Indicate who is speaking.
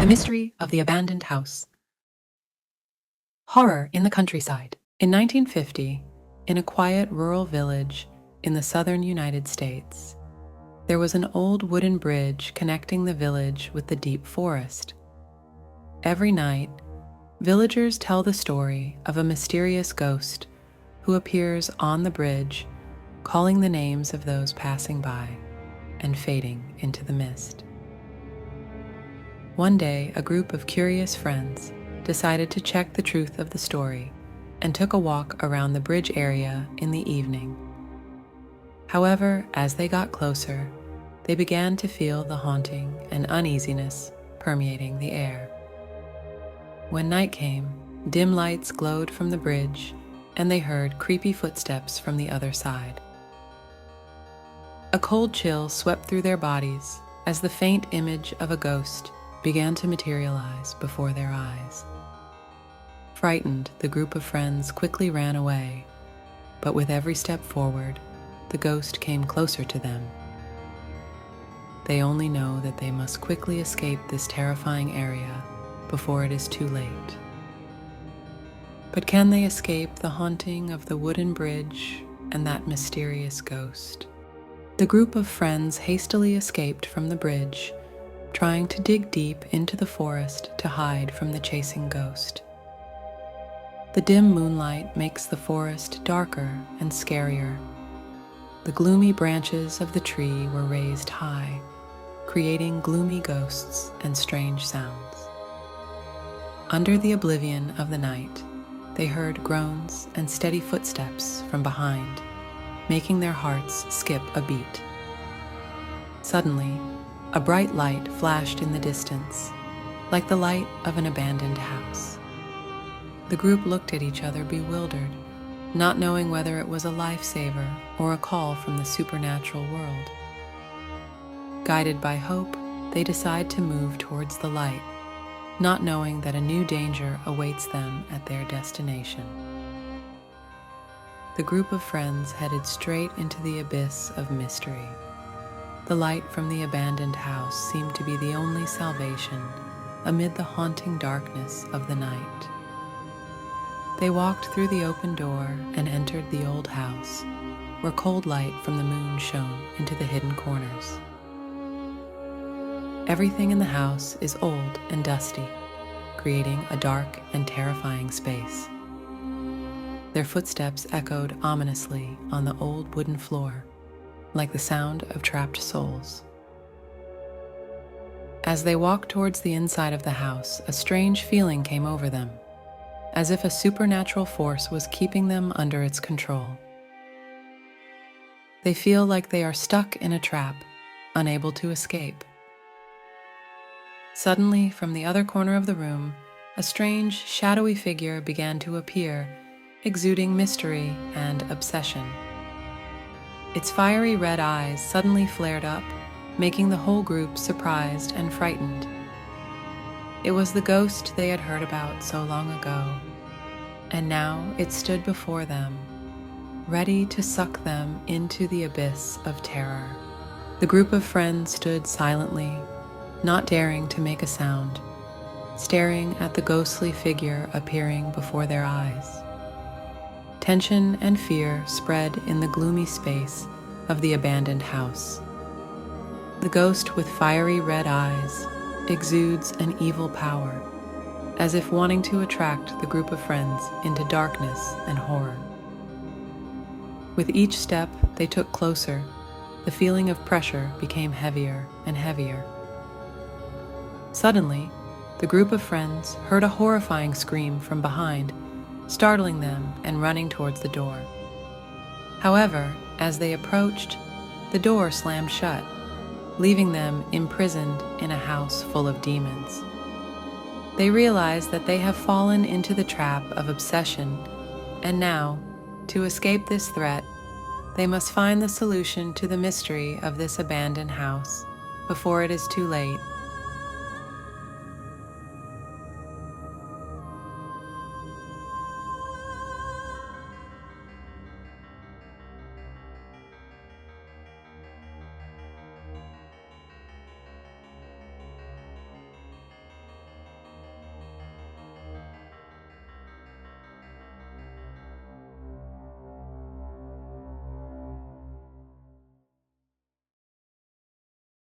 Speaker 1: The Mystery of the Abandoned House. Horror in the countryside. In 1950, in a quiet rural village in the southern United States, there was an old wooden bridge connecting the village with the deep forest. Every night, villagers tell the story of a mysterious ghost who appears on the bridge, calling the names of those passing by and fading into the mist. One day, a group of curious friends decided to check the truth of the story and took a walk around the bridge area in the evening. However, as they got closer, they began to feel the haunting and uneasiness permeating the air. When night came, dim lights glowed from the bridge, and they heard creepy footsteps from the other side. A cold chill swept through their bodies as the faint image of a ghost began to materialize before their eyes. Frightened, the group of friends quickly ran away, but with every step forward, the ghost came closer to them. They only know that they must quickly escape this terrifying area before it is too late. But can they escape the haunting of the wooden bridge and that mysterious ghost? The group of friends hastily escaped from the bridge, trying to dig deep into the forest to hide from the chasing ghost. The dim moonlight makes the forest darker and scarier. The gloomy branches of the tree were raised high, creating gloomy ghosts and strange sounds. Under the oblivion of the night, they heard groans and steady footsteps from behind, making their hearts skip a beat. Suddenly, a bright light flashed in the distance, like the light of an abandoned house. The group looked at each other bewildered, not knowing whether it was a lifesaver or a call from the supernatural world. Guided by hope, they decide to move towards the light, not knowing that a new danger awaits them at their destination. The group of friends headed straight into the abyss of mystery. The light from the abandoned house seemed to be the only salvation amid the haunting darkness of the night. They walked through the open door and entered the old house, where cold light from the moon shone into the hidden corners. Everything in the house is old and dusty, creating a dark and terrifying space. Their footsteps echoed ominously on the old wooden floor, like the sound of trapped souls. As they walked towards the inside of the house, a strange feeling came over them, as if a supernatural force was keeping them under its control. They feel like they are stuck in a trap, unable to escape. Suddenly, from the other corner of the room, a strange, shadowy figure began to appear, exuding mystery and obsession. Its fiery red eyes suddenly flared up, making the whole group surprised and frightened. It was the ghost they had heard about so long ago, and now it stood before them, ready to suck them into the abyss of terror. The group of friends stood silently, not daring to make a sound, staring at the ghostly figure appearing before their eyes. Tension and fear spread in the gloomy space of the abandoned house. The ghost with fiery red eyes exudes an evil power, as if wanting to attract the group of friends into darkness and horror. With each step they took closer, the feeling of pressure became heavier and heavier. Suddenly, the group of friends heard a horrifying scream from behind, startling them and running towards the door. However, as they approached, the door slammed shut, leaving them imprisoned in a house full of demons. They realize that they have fallen into the trap of obsession, and now, to escape this threat, they must find the solution to the mystery of this abandoned house before it is too late